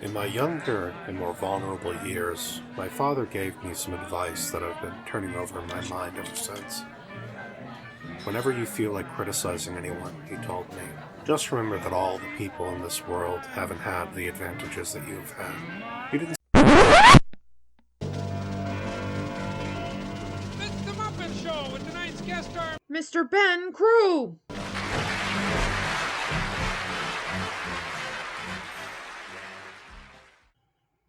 In my younger and more vulnerable years, my father gave me some advice that I've been turning over in my mind ever since. Whenever you feel like criticizing anyone, he told me, just remember that all the people in this world haven't had the advantages that you've had. You didn't. It's the Muppet Show with tonight's guest star, Mr. Ben Crew!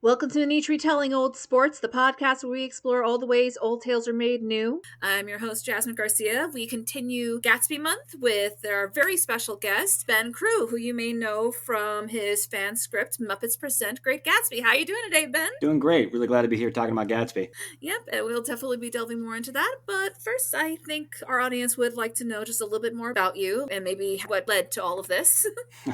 Welcome to In Each Retelling, Old Sports, the podcast where we explore all the ways old tales are made new. I'm your host, Jasmine Garcia. We continue Gatsby Month with our very special guest, Ben Crew, who you may know from his fan script, Muppets Present Great Gatsby. How are you doing today, Ben? Doing great. Really glad to be here talking about Gatsby. Yep, and we'll definitely be delving more into that. But first, I think our audience would like to know just a little bit more about you and maybe what led to all of this.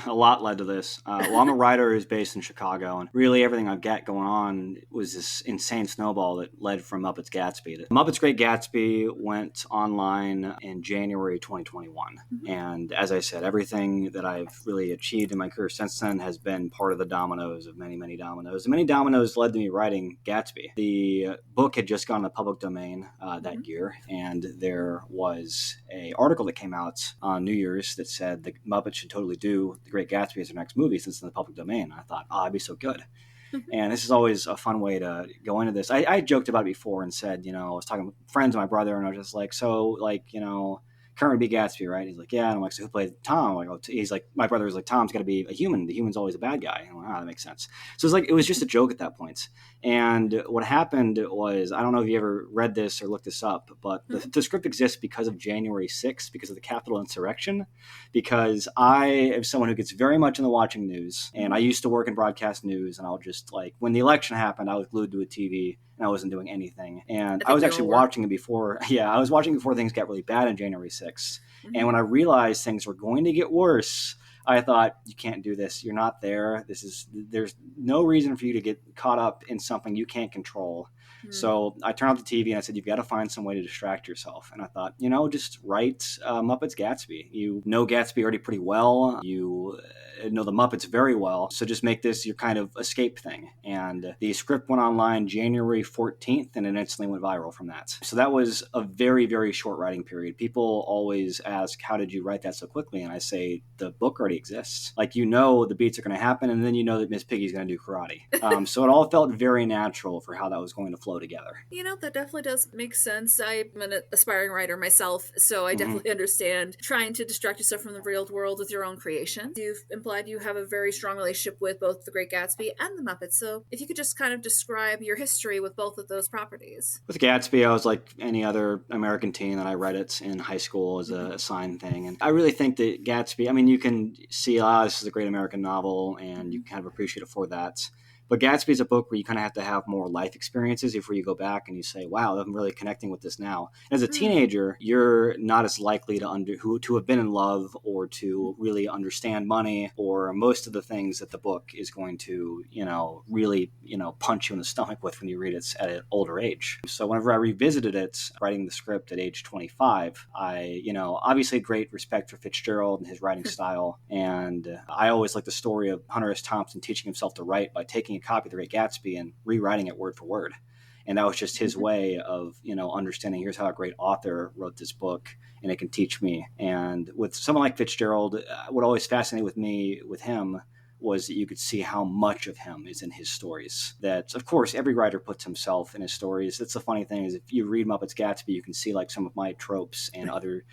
A lot led to this. Well, I'm a writer who's based in Chicago, and really everything I've got going on was this insane snowball that led from Muppets Gatsby. The Muppets Great Gatsby went online in January 2021. Mm-hmm. And as I said, everything that I've really achieved in my career since then has been part of the dominoes of many, many dominoes. And many dominoes led to me writing Gatsby. The book had just gone to the public domain that year, and there was an article that came out on New Year's that said the Muppets should totally do The Great Gatsby as their next movie since it's in the public domain. I thought, that'd be so good. And this is always a fun way to go into this. I joked about it before and said, I was talking with friends of my brother, and I was just like, Kermit would be Gatsby, right? He's like, yeah. And I'm like, so who played Tom? I'm like, he's like, my brother was like, Tom's got to be a human. The human's always a bad guy. And I'm like, that makes sense. So it was just a joke at that point. And what happened was, I don't know if you ever read this or looked this up, but the script exists because of January 6th, because of the Capitol insurrection, because I am someone who gets very much in the watching news. And I used to work in broadcast news, and I'll just when the election happened, I was glued to a TV. And I wasn't doing anything. And I was actually watching it before. Yeah, I was watching before things got really bad on January 6th. Mm-hmm. And when I realized things were going to get worse, I thought, you can't do this. You're not there. There's no reason for you to get caught up in something you can't control. Mm-hmm. So I turned off the TV and I said, you've got to find some way to distract yourself. And I thought, just write Muppets Gatsby. You know Gatsby already pretty well. You know the Muppets very well. So just make this your kind of escape thing. And the script went online January 14th, and it instantly went viral from that. So that was a very, very short writing period. People always ask, how did you write that so quickly? And I say, the book already exists. The beats are going to happen, and then you know that Miss Piggy's going to do karate. So it all felt very natural for how that was going to flow together. That definitely does make sense. I'm an aspiring writer myself, so I definitely understand trying to distract yourself from the real world with your own creation. You've implied you have a very strong relationship with both The Great Gatsby and the Muppets, so if you could just kind of describe your history with both of those properties. With Gatsby, I was like any other American teen that I read it in high school as a assigned thing. And I really think that Gatsby, you can see, this is a great American novel, and you kind of appreciate it for that. But Gatsby is a book where you kind of have to have more life experiences before you go back and you say, wow, I'm really connecting with this now. As a teenager, you're not as likely to have been in love or to really understand money or most of the things that the book is going to, really, punch you in the stomach with when you read it at an older age. So whenever I revisited it, writing the script at age 25, I, obviously had great respect for Fitzgerald and his writing style. And I always liked the story of Hunter S. Thompson teaching himself to write by taking a copy of The Great Gatsby and rewriting it word for word. And that was just his way of, understanding here's how a great author wrote this book and it can teach me. And with someone like Fitzgerald, what always fascinated me with him was that you could see how much of him is in his stories. That, of course, every writer puts himself in his stories. That's the funny thing is if you read Muppets Gatsby, you can see some of my tropes and other,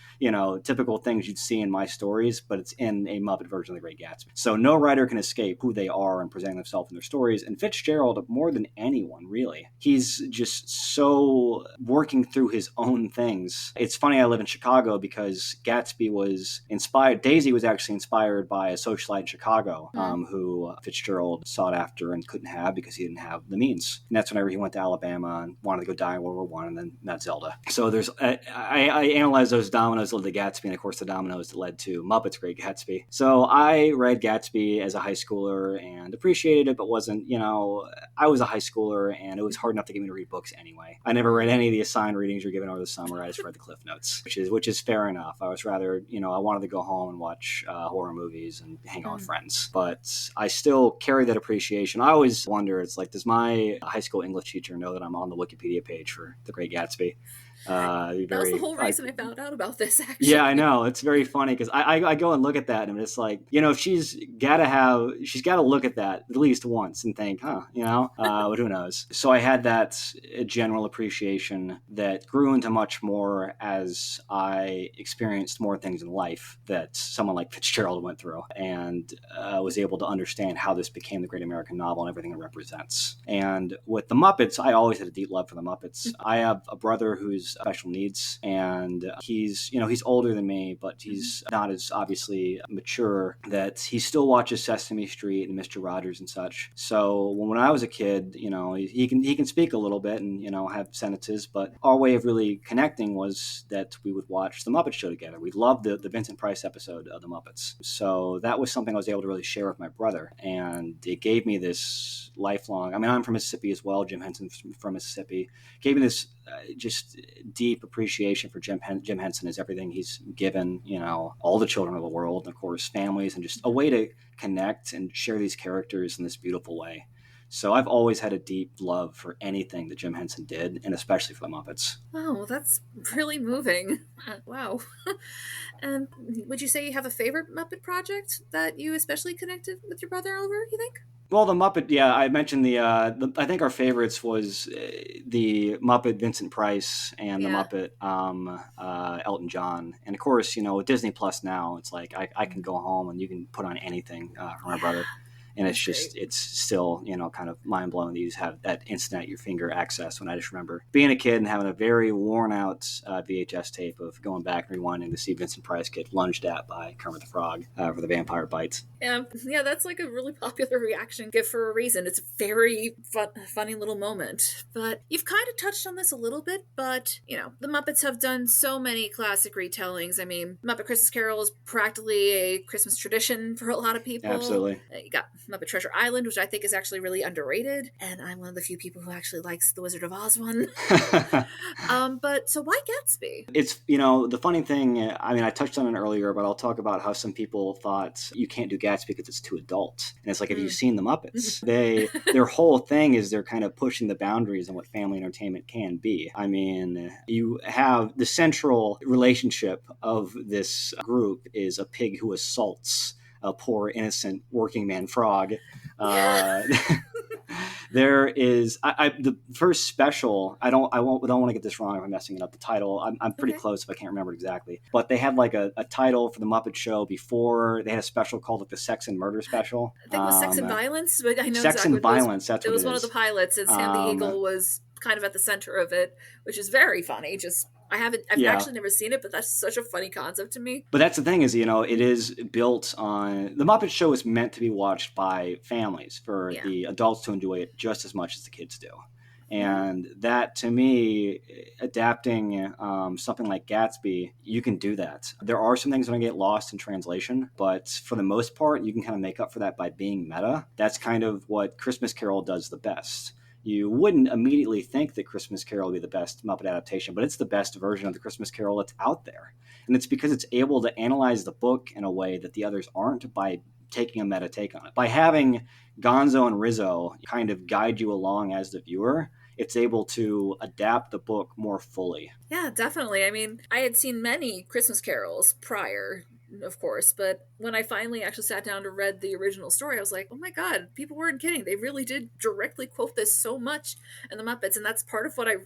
typical things you'd see in my stories, but it's in a Muppet version of The Great Gatsby. So no writer can escape who they are and presenting themselves in their stories. And Fitzgerald, more than anyone, really, he's just so working through his own things. It's funny I live in Chicago because Gatsby was inspired, Daisy was actually inspired by a socialite in Chicago. who Fitzgerald sought after and couldn't have because he didn't have the means. And that's whenever he went to Alabama and wanted to go die in World War I and then met Zelda. So there's, I analyzed those dominoes that led to Gatsby, and of course the dominoes that led to Muppet's Great Gatsby. So I read Gatsby as a high schooler and appreciated it, but wasn't, I was a high schooler and it was hard enough to get me to read books anyway. I never read any of the assigned readings you're given over the summer. I just read the Cliff Notes, which is fair enough. I was rather, I wanted to go home and watch horror movies and hang out with friends. But I still carry that appreciation. I always wonder, it's like, does my high school English teacher know that I'm on the Wikipedia page for The Great Gatsby? That was the whole reason I found out about this, actually. Yeah, I know. It's very funny because I go and look at that and it's like, she's got to look at that at least once and think, but who knows? So I had that general appreciation that grew into much more as I experienced more things in life that someone like Fitzgerald went through and was able to understand how this became the great American novel and everything it represents. And with the Muppets, I always had a deep love for the Muppets. I have a brother who's special needs, and he's older than me, but he's not as obviously mature that he still watches Sesame Street and Mr. Rogers and such. So when I was a kid, he can speak a little bit and have sentences, but our way of really connecting was that we would watch the Muppet Show together. We loved the Vincent Price episode of the Muppets, so that was something I was able to really share with my brother, and it gave me this lifelong. I mean, I'm from Mississippi as well. Jim Henson's from Mississippi. Gave me this just deep appreciation for Jim Henson as everything he's given, all the children of the world, and of course families, and just a way to connect and share these characters in this beautiful way. So I've always had a deep love for anything that Jim Henson did, and especially for the Muppets. Oh, that's really moving. Wow. And would you say you have a favorite Muppet project that you especially connected with your brother over, you think? Well, the Muppet, yeah, I mentioned I think our favorites was the Muppet Vincent Price and the Muppet Elton John. And of course, with Disney Plus now, it's like I can go home and you can put on anything for my brother. And it's just, it's still, kind of mind-blowing that you just have that instant at your finger access. When I just remember being a kid and having a very worn-out VHS tape of going back and rewinding to see Vincent Price get lunged at by Kermit the Frog for the vampire bites. Yeah, that's like a really popular reaction gift for a reason. It's a very funny little moment. But you've kind of touched on this a little bit, but, the Muppets have done so many classic retellings. I mean, Muppet Christmas Carol is practically a Christmas tradition for a lot of people. Absolutely. You got Muppet Treasure Island, which I think is actually really underrated, and I'm one of the few people who actually likes the Wizard of Oz one. But so why Gatsby? It's, the funny thing, I touched on it earlier, but I'll talk about how some people thought you can't do Gatsby because it's too adult. And it's like, have you seen the Muppets? Their whole thing is they're kind of pushing the boundaries on what family entertainment can be. I mean, you have the central relationship of this group is a pig who assaults a poor innocent working man frog. There is the first special. I don't want to get this wrong if I'm messing it up. The title, I'm pretty close if I can't remember it exactly. But they had like a title for the Muppet Show before. They had a special called the Sex and Murder Special. I think it was Sex and Violence. But I know Sex exactly and Violence. That's what it is. It was one of the pilots, and Sam the Eagle was kind of at the center of it, which is very funny. I've actually never seen it, but that's such a funny concept to me. But that's the thing is, it is built on, the Muppet Show is meant to be watched by families for the adults to enjoy it just as much as the kids do. And that, to me, adapting something like Gatsby, you can do that. There are some things that are going to get lost in translation, but for the most part, you can kind of make up for that by being meta. That's kind of what Christmas Carol does the best. You wouldn't immediately think that Christmas Carol would be the best Muppet adaptation, but it's the best version of the Christmas Carol that's out there. And it's because it's able to analyze the book in a way that the others aren't by taking a meta take on it. By having Gonzo and Rizzo kind of guide you along as the viewer, it's able to adapt the book more fully. Yeah, definitely. I mean, I had seen many Christmas carols prior, of course, but when I finally actually sat down to read the original story, I was like, oh my god, people weren't kidding. They really did directly quote this so much in the Muppets, and that's part of what I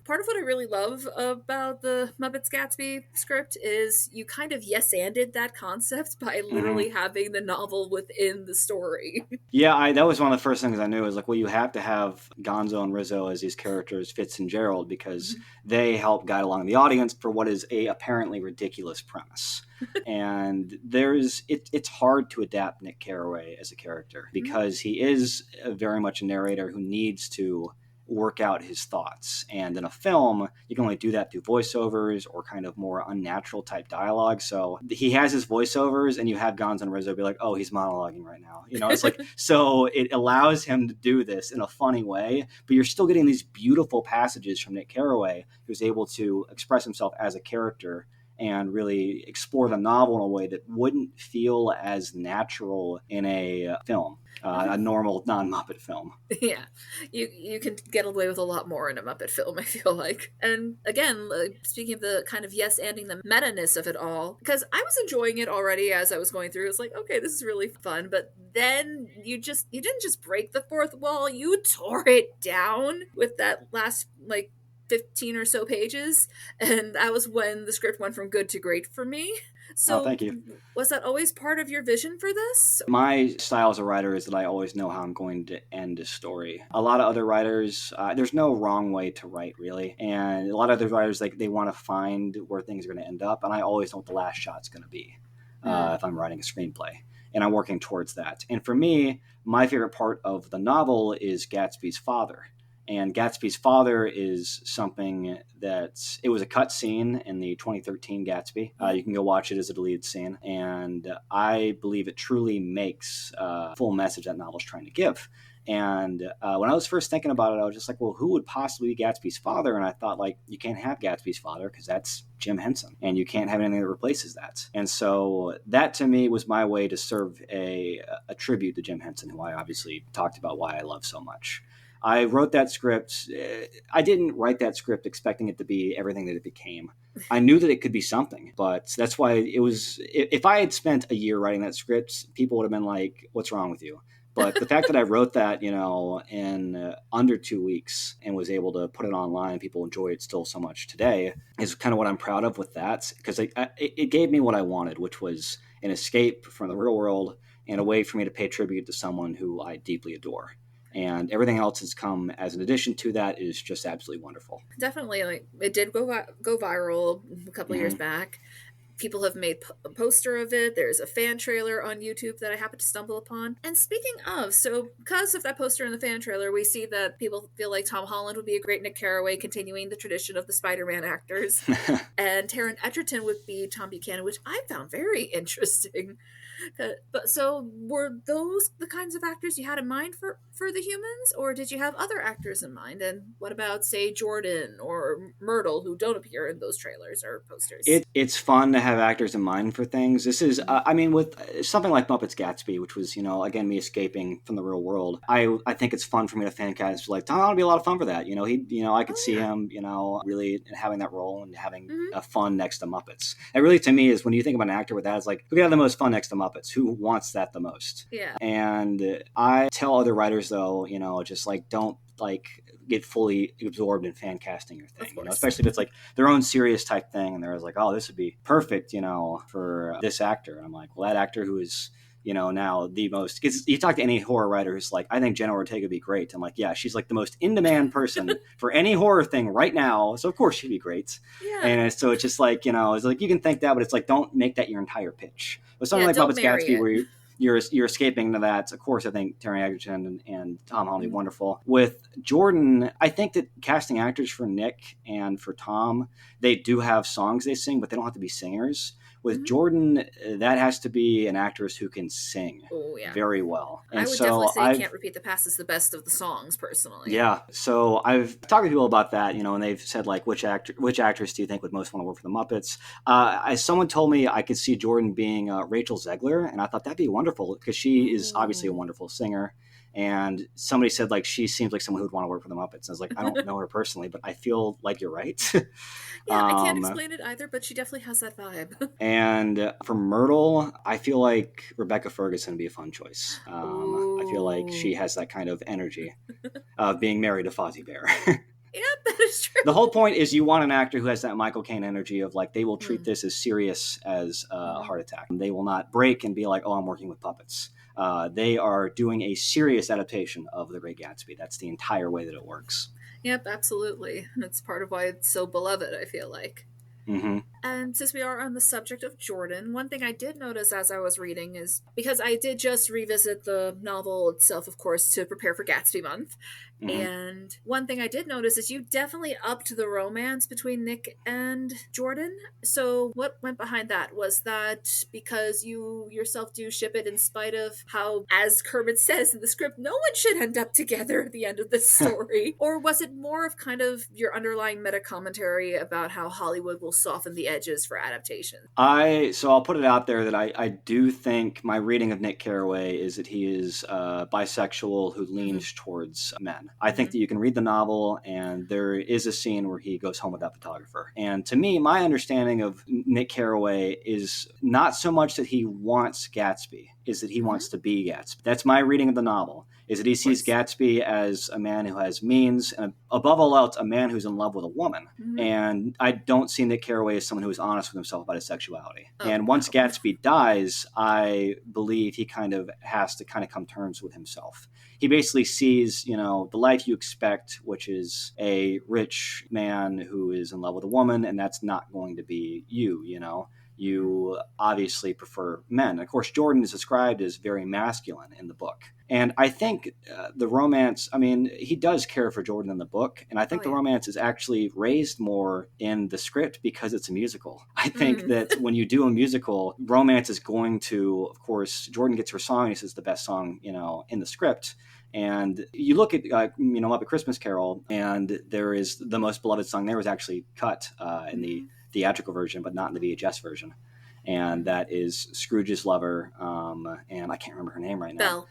really love about the Muppets Gatsby script is you kind of yes-anded that concept by literally having the novel within the story. Yeah, that was one of the first things I knew is like, well, you have to have Gonzo and Rizzo as these characters, Fitz and Gerald, because they help guide along the audience for what is a apparently ridiculous premise. And it's hard to adapt Nick Carraway as a character because he is very much a narrator who needs to work out his thoughts. And in a film, you can only do that through voiceovers or kind of more unnatural type dialogue. So he has his voiceovers and you have Gonzo Rizzo be like, oh, he's monologuing right now. It's like, so it allows him to do this in a funny way, but you're still getting these beautiful passages from Nick Carraway, who's able to express himself as a character and really explore the novel in a way that wouldn't feel as natural in a film. A normal non-Muppet film. Yeah, you can get away with a lot more in a Muppet film, I feel like. And again, speaking of the kind of yes-anding the meta-ness of it all, because I was enjoying it already as I was going through. It was like, okay, this is really fun. But then you didn't just break the fourth wall, you tore it down with that last 15 or so pages, and that was when the script went from good to great for me. So thank you. Was that always part of your vision for this? My style as a writer is that I always know how I'm going to end a story. A lot of other writers, there's no wrong way to write, really. And a lot of other writers, they want to find where things are going to end up, and I always know what the last shot's going to be if I'm writing a screenplay. And I'm working towards that. And for me, my favorite part of the novel is Gatsby's father. And Gatsby's father is something it was a cut scene in the 2013 Gatsby. You can go watch it as a deleted scene. And I believe it truly makes a full message that novel's trying to give. And when I was first thinking about it, I was just like, well, who would possibly be Gatsby's father? And I thought, you can't have Gatsby's father because that's Jim Henson. And you can't have anything that replaces that. And so that, to me, was my way to serve a tribute to Jim Henson, who I obviously talked about why I love so much. I wrote that script. I didn't write that script expecting it to be everything that it became. I knew that it could be something, but that's why it was. If I had spent a year writing that script, people would have been like, "What's wrong with you?" But the fact that I wrote that, in under 2 weeks and was able to put it online and people enjoy it still so much today is kind of what I'm proud of with that, because it gave me what I wanted, which was an escape from the real world and a way for me to pay tribute to someone who I deeply adore. And everything else has come as an addition to that is just absolutely wonderful. Definitely, it did go viral a couple of years back. People have made a poster of it. There's a fan trailer on YouTube that I happened to stumble upon. And speaking of, so because of that poster and the fan trailer, we see that people feel like Tom Holland would be a great Nick Carraway, continuing the tradition of the Spider-Man actors. And Taron Egerton would be Tom Buchanan, which I found very interesting. But so were those the kinds of actors you had in mind for the humans, or did you have other actors in mind? And what about, say, Jordan or Myrtle, who don't appear in those trailers or posters? It's fun to have actors in mind for things. This is, with something like Muppets Gatsby, which was, again, me escaping from the real world. I think it's fun for me to fan cast. Tom, it'll be a lot of fun for that. I could see him, really having that role and having a fun next to Muppets. And really, to me, is when you think about an actor with that, it's like, who can have the most fun next to Muppets? Who wants that the most? Yeah. And I tell other writers, though, just don't get fully absorbed in fan casting your thing, especially if it's like their own serious type thing. And they're like, oh, this would be perfect, for this actor. And I'm like, well, that actor who is, now the most, because you talk to any horror writer who's like, I think Jenna Ortega would be great. I'm like, yeah, she's like the most in-demand person for any horror thing right now. So of course she'd be great. Yeah. And so it's just like, it's like, you can think that, but it's like, don't make that your entire pitch. With something like Muppets Gatsby, where you're escaping to that. Of course, I think Taron Egerton and Tom Holland are wonderful. With Jordan, I think that casting actors for Nick and for Tom, they do have songs they sing, but they don't have to be singers. With Jordan, that has to be an actress who can sing very well. And I would definitely say Can't Repeat the Past is the best of the songs, personally. Yeah. So I've talked to people about that, and they've said, which actress do you think would most want to work for the Muppets? Someone told me I could see Jordan being Rachel Zegler, and I thought that'd be wonderful because she is obviously a wonderful singer. And somebody said, she seems like someone who would want to work for the Muppets. And I was like, I don't know her personally, but I feel like you're right. Yeah, I can't explain it either, but she definitely has that vibe. And for Myrtle, I feel like Rebecca Ferguson would be a fun choice. I feel like she has that kind of energy of being married to Fozzie Bear. Yeah, that is true. The whole point is you want an actor who has that Michael Caine energy of they will treat this as serious as a heart attack. They will not break and be like, oh, I'm working with puppets. They are doing a serious adaptation of The Great Gatsby. That's the entire way that it works. Yep, absolutely. That's part of why it's so beloved, I feel like. Mm-hmm. And since we are on the subject of Jordan, one thing I did notice as I was reading is because I did just revisit the novel itself, of course, to prepare for Gatsby month. Mm-hmm. And one thing I did notice is you definitely upped the romance between Nick and Jordan. So what went behind that? Was that because you yourself do ship it in spite of how, as Kermit says in the script, no one should end up together at the end of this story? Or was it more of kind of your underlying meta commentary about how Hollywood will soften the edges for adaptation? So I'll put it out there that I do think my reading of Nick Carraway is that he is bisexual who leans towards men. I think that you can read the novel and there is a scene where he goes home with that photographer. And to me, my understanding of Nick Carraway is not so much that he wants Gatsby, is that he wants to be Gatsby. That's my reading of the novel, is that he sees Gatsby as a man who has means, and above all else, a man who's in love with a woman. And I don't see Nick Carraway as someone who is honest with himself about his sexuality. And once Gatsby dies, I believe he kind of has to kind of come to terms with himself. He basically sees, the life you expect, which is a rich man who is in love with a woman, and that's not going to be you, You obviously prefer men. And of course, Jordan is described as very masculine in the book. And I think the romance, he does care for Jordan in the book. And I think the romance is actually raised more in the script because it's a musical. I think that when you do a musical, romance is going to, of course, Jordan gets her song. He says the best song, in the script. And you look at, Muppet Christmas Carol, and there is the most beloved song there was actually cut in the theatrical version, but not in the VHS version. And that is Scrooge's lover, and I can't remember her name right now.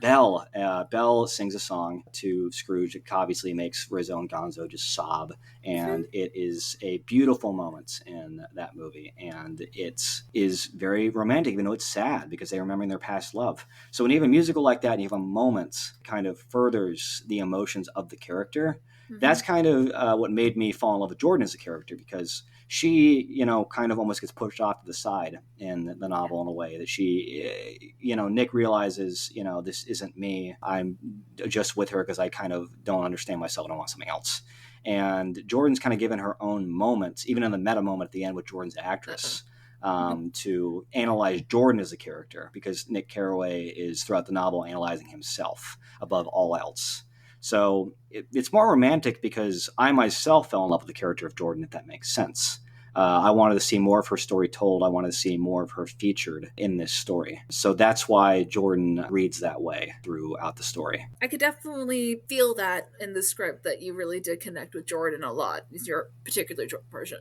Belle. Belle sings a song to Scrooge that obviously makes Rizzo and Gonzo just sob. And it is a beautiful moment in that movie. And it is very romantic, even though it's sad because they're remembering their past love. So when you have a musical like that and you have a moment kind of furthers the emotions of the character, that's kind of what made me fall in love with Jordan as a character, because she, kind of almost gets pushed off to the side in the novel in a way that she, Nick realizes, this isn't me. I'm just with her because I kind of don't understand myself and I want something else. And Jordan's kind of given her own moments, even in the meta moment at the end with Jordan's actress, to analyze Jordan as a character, because Nick Carraway is throughout the novel analyzing himself above all else. So it's more romantic because I myself fell in love with the character of Jordan, if that makes sense. I wanted to see more of her story told. I wanted to see more of her featured in this story. So that's why Jordan reads that way throughout the story. I could definitely feel that in the script, that you really did connect with Jordan a lot. Is your particular version.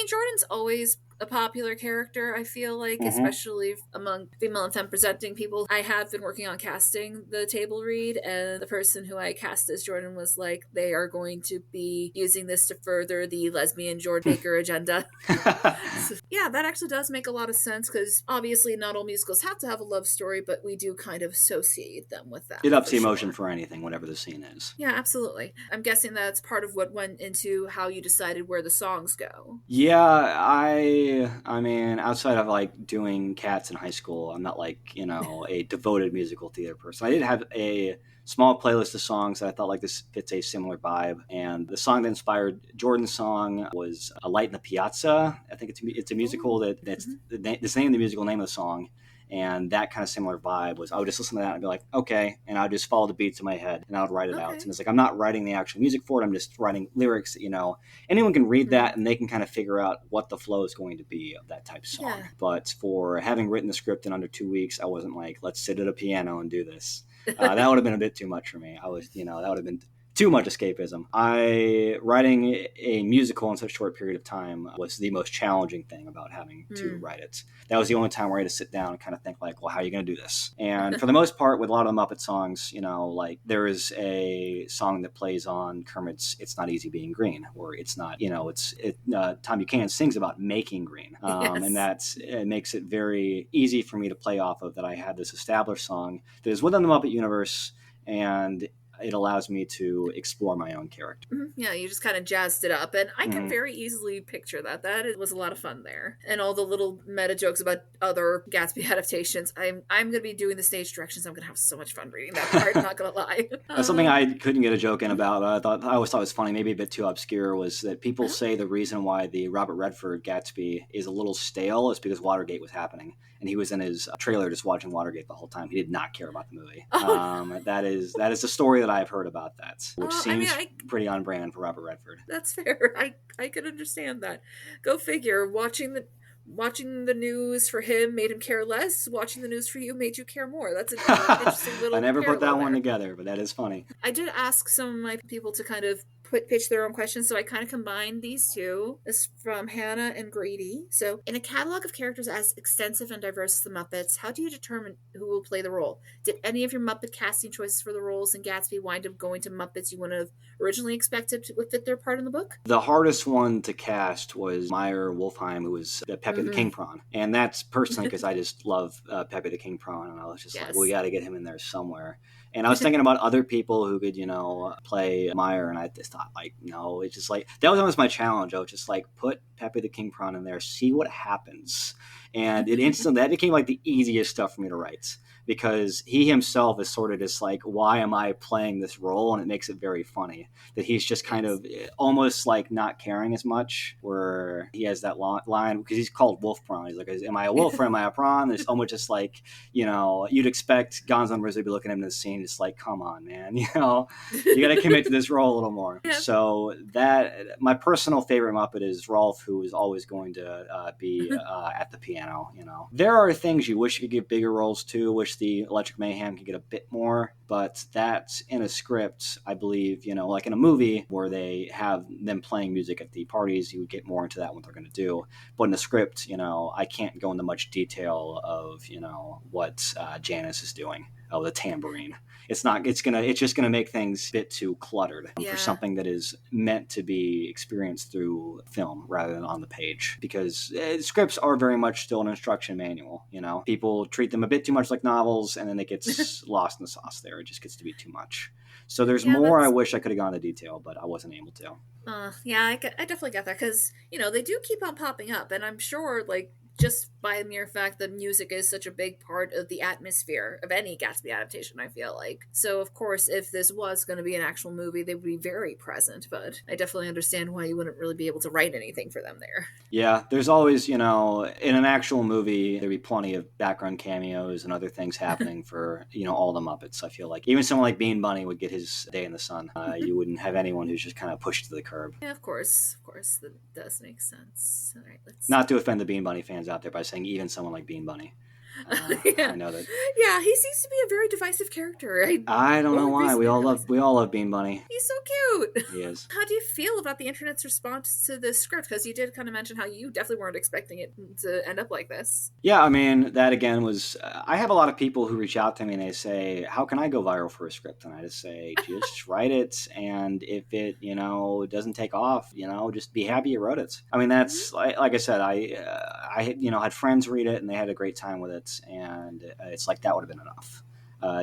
Jordan's always a popular character, I feel like, especially among female and femme presenting people. I have been working on casting the table read, and the person who I cast as Jordan was like, they are going to be using this to further the lesbian Jordan Baker agenda. So, yeah, that actually does make a lot of sense, because obviously not all musicals have to have a love story, but we do kind of associate them with that. It ups the emotion for anything, whatever the scene is. Yeah, absolutely. I'm guessing that's part of what went into how you decided where the songs go. Yeah, outside of like doing Cats in high school, I'm not like, a devoted musical theater person. I did have a small playlist of songs that I thought like this fits a similar vibe. And the song that inspired Jordan's song was A Light in the Piazza. I think it's a musical that's the name of the musical name of the song. And that kind of similar vibe was I would just listen to that and be like, okay. And I would just follow the beats in my head and I would write it out. And it's like, I'm not writing the actual music for it. I'm just writing lyrics that, anyone can read that and they can kind of figure out what the flow is going to be of that type of song. Yeah. But for having written the script in under 2 weeks, I wasn't like, let's sit at a piano and do this. That would have been a bit too much for me. That would have been too much escapism. Writing a musical in such a short period of time was the most challenging thing about having to write it. That was the only time where I had to sit down and kind of think like, well, how are you going to do this? And for the most part, with a lot of the Muppet songs, like there is a song that plays on Kermit's "It's Not Easy Being Green," or it's not, Tom Buchanan sings about making green, and it makes it very easy for me to play off of that. I had this established song that is within the Muppet universe, and it allows me to explore my own character. Yeah, you just kind of jazzed it up, and I can very easily picture that. Was a lot of fun there, and all the little meta jokes about other Gatsby adaptations. I'm going to be doing the stage directions. I'm going to have so much fun reading that part. Not going to lie. That's something I couldn't get a joke in about. I always thought was funny, maybe a bit too obscure, was that people say the reason why the Robert Redford Gatsby is a little stale is because Watergate was happening, and he was in his trailer just watching Watergate the whole time. He did not care about the movie. That is the story that I've heard about that, which seems pretty on brand for Robert Redford. That's fair. I could understand that. Go figure. Watching the news for him made him care less. Watching the news for you made you care more. That's an interesting little I never put that one there together, but that is funny. I did ask some of my people to kind of pitch their own questions, so I kind of combined these two. This is from Hannah and Grady. So, in a catalog of characters as extensive and diverse as the Muppets, how do you determine who will play the role? Did any of your Muppet casting choices for the roles in Gatsby wind up going to Muppets you wouldn't have originally expected would fit their part in the book? The hardest one to cast was Meyer Wolfheim, who was Pepe the King Prawn. And that's personally because I just love Pepe the King Prawn, and I was just like, we got to get him in there somewhere. And I was thinking about other people who could, play Meyer, and I just thought, no, it's just that was almost my challenge. I was just put Pepe the King Prawn in there, see what happens. And that became the easiest stuff for me to write, because he himself is sort of just why am I playing this role? And it makes it very funny that he's just kind of almost not caring as much, where he has that line, because he's called Wolf Prawn. He's like, am I a wolf or am I a prawn? There's almost just you'd expect Gonzo and Rizzo to be looking at him in the scene, just come on, man, you got to commit to this role a little more. Yeah. So that, my personal favorite Muppet is Rolf, who is always going to be at the piano. There are things you wish you could give bigger roles to, wish the Electric Mayhem could get a bit more, but that's in a script, I believe, in a movie where they have them playing music at the parties, you would get more into that, what they're going to do. But in the script, I can't go into much detail of, what Janice is doing. Oh, the tambourine. It's just gonna make things a bit too cluttered for something that is meant to be experienced through film rather than on the page. Because scripts are very much still an instruction manual. People treat them a bit too much like novels, and then it gets lost in the sauce there. It just gets to be too much. So there's more I wish I could have gone into detail, but I wasn't able to. I definitely get that, because they do keep on popping up, and I'm sure just by mere fact that music is such a big part of the atmosphere of any Gatsby adaptation, I feel like. So, of course, if this was going to be an actual movie, they would be very present, but I definitely understand why you wouldn't really be able to write anything for them there. Yeah, there's always, in an actual movie, there'd be plenty of background cameos and other things happening for, all the Muppets. I feel like even someone like Bean Bunny would get his day in the sun. You wouldn't have anyone who's just kind of pushed to the curb. Yeah, of course, that does make sense. All right, not to offend the Bean Bunny fans out there by saying even someone like Bean Bunny. I know that. Yeah, he seems to be a very divisive character. I don't know why. We all love Bean Bunny. He's so cute. He is. How do you feel about the internet's response to this script? Because you did kind of mention how you definitely weren't expecting it to end up like this. Yeah, that again was. I have a lot of people who reach out to me and they say, "How can I go viral for a script?" And I just say, "Just write it, and if it doesn't take off, just be happy you wrote it." That's like I said, I had friends read it and they had a great time with it. And it's that would have been enough.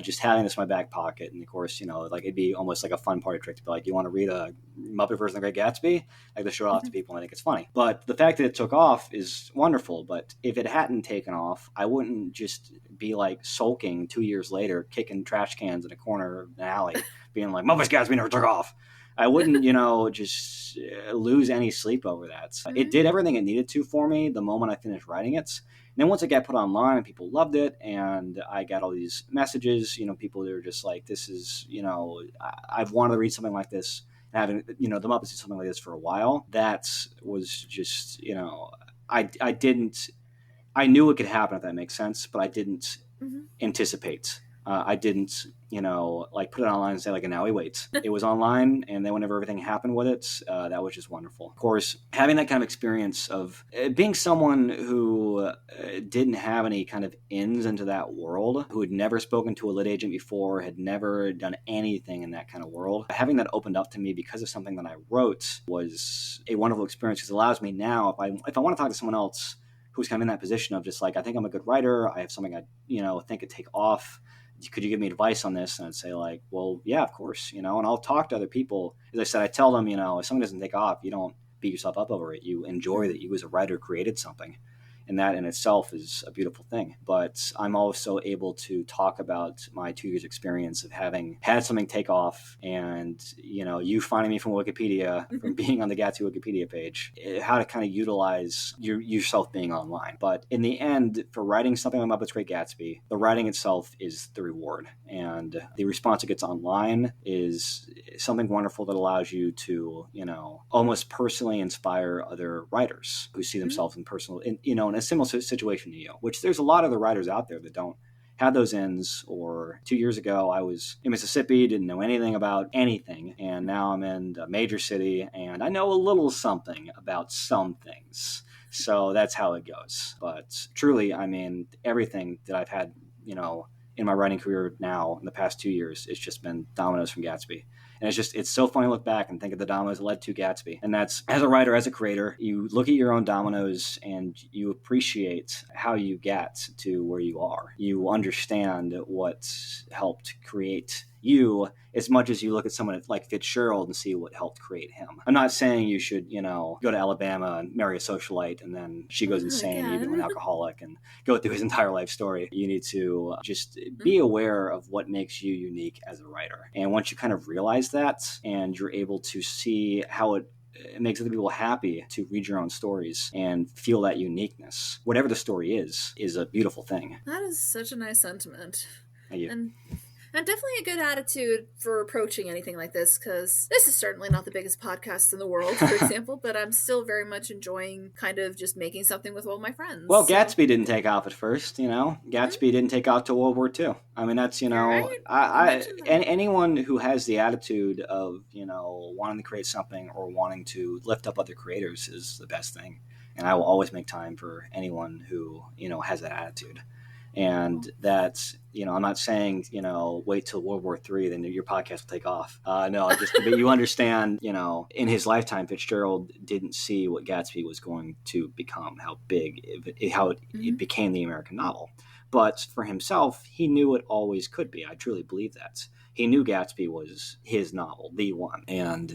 Just having this in my back pocket, and of course, it'd be almost like a fun party trick to be you want to read a Muppet version of The Great Gatsby? To show it off to people and I think it's funny. But the fact that it took off is wonderful. But if it hadn't taken off, I wouldn't just be sulking 2 years later, kicking trash cans in a corner of an alley, being Muppet Gatsby never took off. I wouldn't, just lose any sleep over that. It did everything it needed to for me the moment I finished writing it. And then once it got put online, people loved it, and I got all these messages, people that were just this is, I've wanted to read something like this, and having, the Muppets do something like this for a while. That was just, I knew it could happen, if that makes sense, but I didn't anticipate. I didn't, put it online and say now we wait. It was online, and then whenever everything happened with it, that was just wonderful. Of course, having that kind of experience of being someone who didn't have any kind of ins into that world, who had never spoken to a lit agent before, had never done anything in that kind of world, having that opened up to me because of something that I wrote was a wonderful experience, because it allows me now, if I want to talk to someone else who's kind of in that position of just I think I'm a good writer, I have something I think could take off, could you give me advice on this? And I'd say like, well, yeah, of course, and I'll talk to other people. As I said, I tell them, if something doesn't take off, you don't beat yourself up over it. You enjoy that you as a writer created something. And that in itself is a beautiful thing. But I'm also able to talk about my 2 years experience of having had something take off and, you finding me from Wikipedia, from being on the Gatsby Wikipedia page, how to kind of utilize yourself being online. But in the end, for writing something like Muppet's Great Gatsby, the writing itself is the reward. And the response it gets online is something wonderful that allows you to, almost personally inspire other writers who see themselves in a similar situation to you, which there's a lot of the writers out there that don't have those ends. Or 2 years ago, I was in Mississippi, didn't know anything about anything. And now I'm in a major city and I know a little something about some things. So that's how it goes. But truly, everything that I've had, in my writing career now in the past 2 years, it's just been dominoes from Gatsby. And it's so funny to look back and think of the dominoes that led to Gatsby. And that's, as a writer, as a creator, you look at your own dominoes and you appreciate how you get to where you are. You understand what helped create you as much as you look at someone like Fitzgerald and see what helped create him. I'm not saying you should, go to Alabama and marry a socialite and then she goes insane and you become an alcoholic and go through his entire life story. You need to just be aware of what makes you unique as a writer. And once you kind of realize that and you're able to see how it makes other people happy to read your own stories and feel that uniqueness, whatever the story is a beautiful thing. That is such a nice sentiment. Thank you. And definitely a good attitude for approaching anything like this, because this is certainly not the biggest podcast in the world, for example, but I'm still very much enjoying kind of just making something with all my friends. Well, Gatsby didn't take off at first, Gatsby didn't take off till World War II. That's, Right. Anyone who has the attitude of, wanting to create something or wanting to lift up other creators is the best thing. And I will always make time for anyone who, has that attitude. And that's, I'm not saying, wait till World War III, then your podcast will take off. No, just but you understand, in his lifetime, Fitzgerald didn't see what Gatsby was going to become, how big, it became the American novel. But for himself, he knew it always could be. I truly believe that. He knew Gatsby was his novel, the one. And,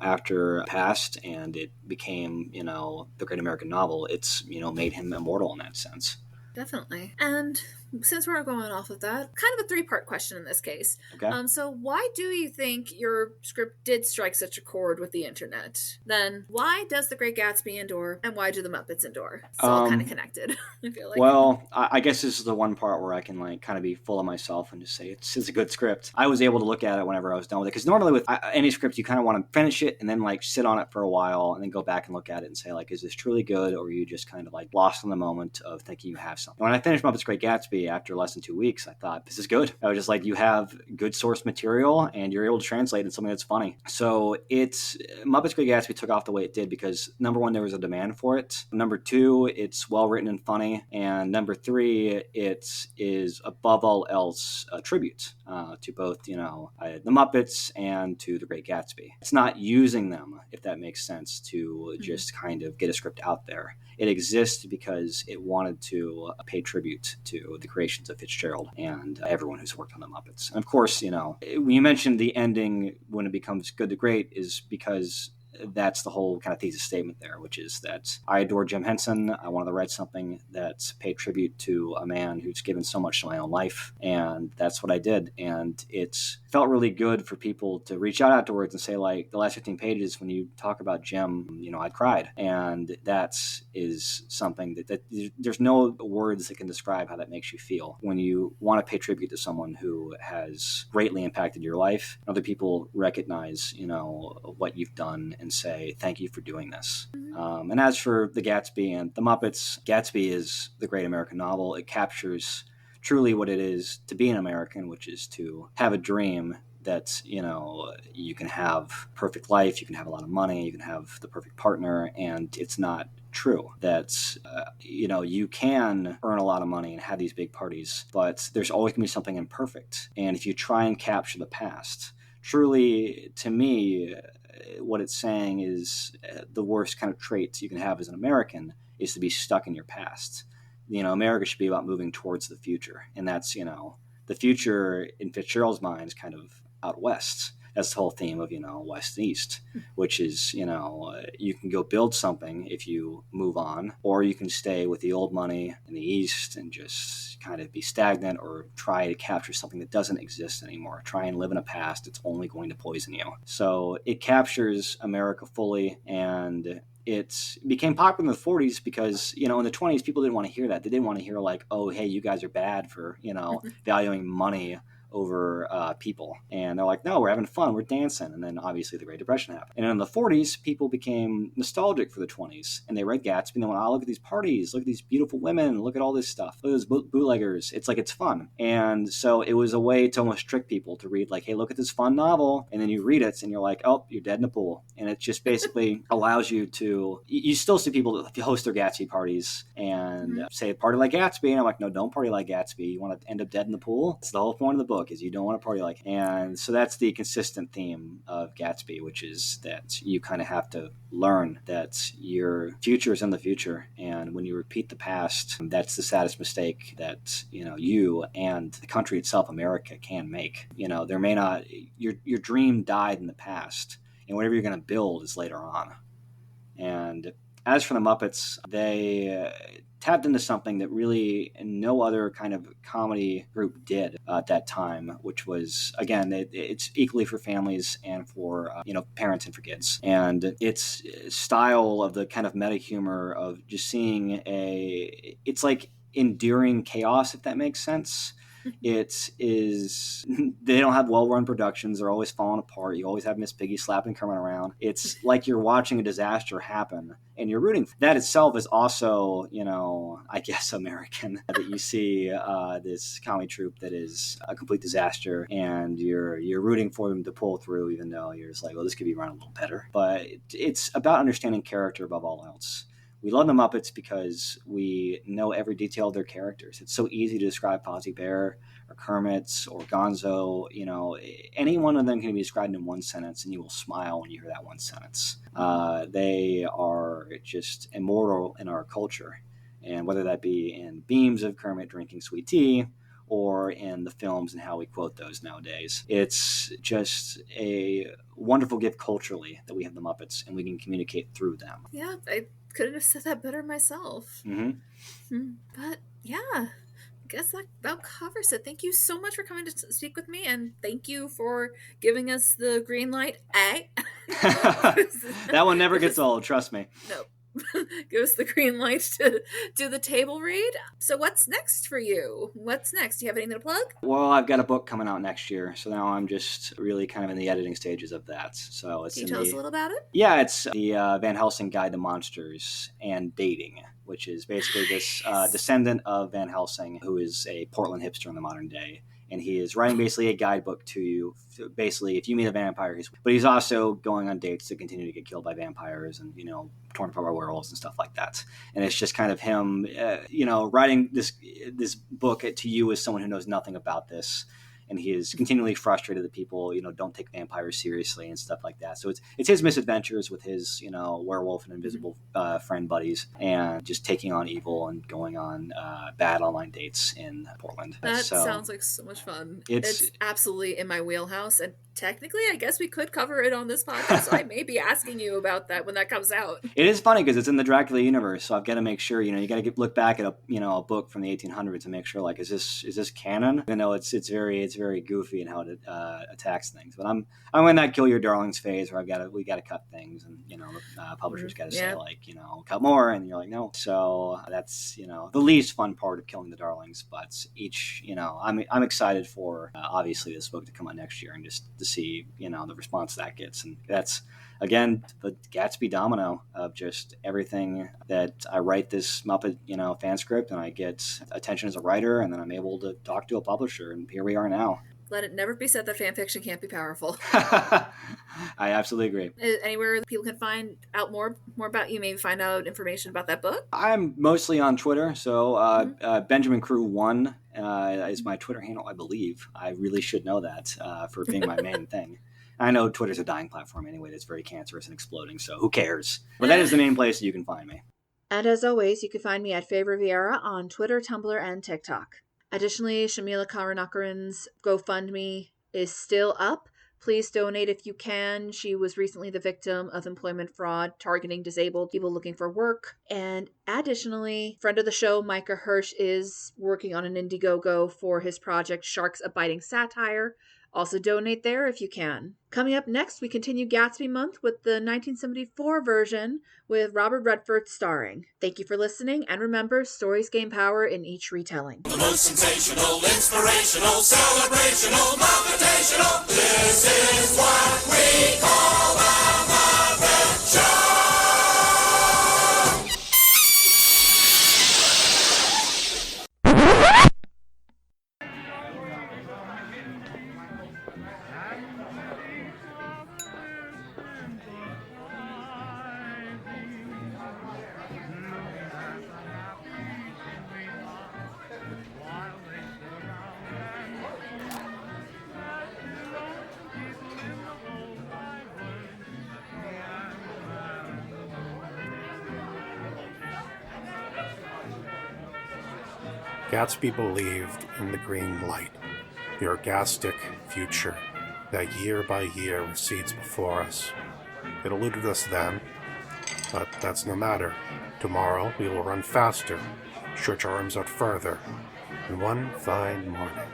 after it passed and it became, the great American novel, it's, made him immortal in that sense. Definitely. And since we're going off of that, kind of a three-part question in this case. Okay. So why do you think your script did strike such a chord with the internet? Then why does The Great Gatsby endure, and why do the Muppets endure? It's all kind of connected, I feel like. Well, I guess this is the one part where I can kind of be full of myself and just say it's a good script. I was able to look at it whenever I was done with it, because normally with any script, you kind of want to finish it and then sit on it for a while and then go back and look at it and say is this truly good, or are you just kind of lost in the moment of thinking you have something? When I finished Muppet's Great Gatsby after less than 2 weeks, I thought, this is good. I was just you have good source material and you're able to translate it into something that's funny. So Muppet's Great Gatsby took off the way it did because, number one, there was a demand for it. Number two, it's well written and funny. And number three, it is above all else a tribute to both, the Muppets and to The Great Gatsby. It's not using them, if that makes sense, to just kind of get a script out there. It exists because it wanted to pay tribute to the creations of Fitzgerald and everyone who's worked on the Muppets. And of course, when you mentioned the ending when it becomes good to great is because that's the whole kind of thesis statement there, which is that I adore Jim Henson. I wanted to write something that paid tribute to a man who's given so much to my own life. And that's what I did. And it felt really good for people to reach out afterwards and say, the last 15 pages, when you talk about Jim, I cried. And that is something that there's no words that can describe how that makes you feel when you want to pay tribute to someone who has greatly impacted your life. Other people recognize, what you've done and say, thank you for doing this. And as for the Gatsby and the Muppets, Gatsby is the great American novel. It captures truly what it is to be an American, which is to have a dream that, you can have perfect life, you can have a lot of money, you can have the perfect partner, and it's not true that, you can earn a lot of money and have these big parties, but there's always going to be something imperfect. And if you try and capture the past, truly, to me, what it's saying is the worst kind of traits you can have as an American is to be stuck in your past. America should be about moving towards the future. And that's, the future in Fitzgerald's mind is kind of out west. That's the whole theme of, West and East, which is, you can go build something if you move on, or you can stay with the old money in the East and just kind of be stagnant or try to capture something that doesn't exist anymore. Try and live in a past that's only going to poison you. So it captures America fully, and it became popular in the 40s because, in the 20s, people didn't want to hear that. They didn't want to hear like, oh, hey, you guys are bad for, valuing money over people. And they're like, no, we're having fun, we're dancing. And then obviously the Great Depression happened. And in the 40s, people became nostalgic for the 20s, and they read Gatsby and they went, oh, look at these parties, look at these beautiful women, look at all this stuff, look at those bootleggers. It's like, it's fun. And so it was a way to almost trick people to read like, hey, look at this fun novel. And then you read it and you're like, oh, you're dead in the pool. And it just basically allows you to, you still see people host their Gatsby parties and say, party like Gatsby. And I'm like, no, don't party like Gatsby. You want to end up dead in the pool? It's the whole point of the book, is you don't want to party like. And so that's the consistent theme of Gatsby, which is that you kind of have to learn that your future is in the future, and when you repeat the past, that's the saddest mistake that you and the country itself, America, can make. There may not, your dream died in the past, and whatever you're going to build is later on. And as for the Muppets, they tapped into something that really no other kind of comedy group did at that time, which was, again, it's equally for families and for parents and for kids. And its style of the kind of meta humor of just seeing it's like enduring chaos, if that makes sense. It is, they don't have well-run productions. They're always falling apart. You always have Miss Piggy slapping Kermit around. It's like you're watching a disaster happen and you're rooting. That itself is also, I guess, American, that you see this comedy troupe that is a complete disaster and you're rooting for them to pull through, even though you're just like, well, this could be run a little better. But it's about understanding character above all else. We love the Muppets because we know every detail of their characters. It's so easy to describe Fozzie Bear or Kermit or Gonzo. Any one of them can be described in one sentence, and you will smile when you hear that one sentence. They are just immortal in our culture, and whether that be in beams of Kermit drinking sweet tea or in the films and how we quote those nowadays. It's just a wonderful gift culturally that we have the Muppets, and we can communicate through them. Yeah, I couldn't have said that better myself. But yeah, I guess that about covers it. Thank you so much for coming to speak with me, and thank you for giving us the green light. That one never gets old, trust me. No. Give us the green light to do the table read. So what's next for you? What's next? Do you have anything to plug? Well, I've got a book coming out next year, so now I'm just really kind of in the editing stages of that. So it's Can you tell us a little about it? Yeah, it's the Van Helsing Guide to Monsters and Dating, which is basically this descendant of Van Helsing, who is a Portland hipster in the modern day. And he is writing basically a guidebook to you. Basically, if you meet a vampire, but he's also going on dates to continue to get killed by vampires and, torn apart by werewolves and stuff like that. And it's just kind of him, writing this book to you as someone who knows nothing about this. And he is continually frustrated that people, don't take vampires seriously and stuff like that. So it's his misadventures with his, werewolf and invisible friend buddies, and just taking on evil and going on bad online dates in Portland. That sounds like so much fun. It's absolutely in my wheelhouse. And technically, I guess we could cover it on this podcast. So I may be asking you about that when that comes out. It is funny because it's in the Dracula universe. So I've got to make sure, you got to look back at a book from the 1800s and make sure, like, is this canon? It's very goofy in how it attacks things. But I'm in that kill your darlings phase where we got to cut things, and the publishers got to say, like, cut more, and you're like, no. So that's the least fun part of killing the darlings. But each I'm excited for obviously this book to come out next year, and just to see the response that gets. And that's again the Gatsby domino of just everything that I write this Muppet fan script, and I get attention as a writer, and then I'm able to talk to a publisher, and here we are now. Let it never be said that fan fiction can't be powerful. I absolutely agree. Anywhere people can find out more about you, maybe find out information about that book? I'm mostly on Twitter, so Benjamin Crew 1 is my Twitter handle, I believe. I really should know that for being my main thing. I know Twitter's a dying platform anyway that's very cancerous and exploding, so who cares? But that is the main place you can find me. And as always, you can find me at Favor Vieira on Twitter, Tumblr, and TikTok. Additionally, Shamila Karanakaran's GoFundMe is still up. Please donate if you can. She was recently the victim of employment fraud targeting disabled people looking for work. And additionally, friend of the show, Micah Hirsch, is working on an Indiegogo for his project Sharks A Biting Satire. Also donate there if you can. Coming up next, we continue Gatsby Month with the 1974 version with Robert Redford starring. Thank you for listening, and remember, stories gain power in each retelling. The most sensational, inspirational, celebrational, Muppetational. This is what we call the Muppet Show. Gatsby believed in the green light, the orgastic future that year by year recedes before us. It eluded us then, but that's no matter. Tomorrow we will run faster, stretch our arms out further, in one fine morning.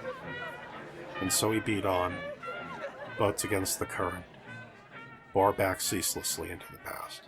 And so he beat on, boats against the current, bore back ceaselessly into the past.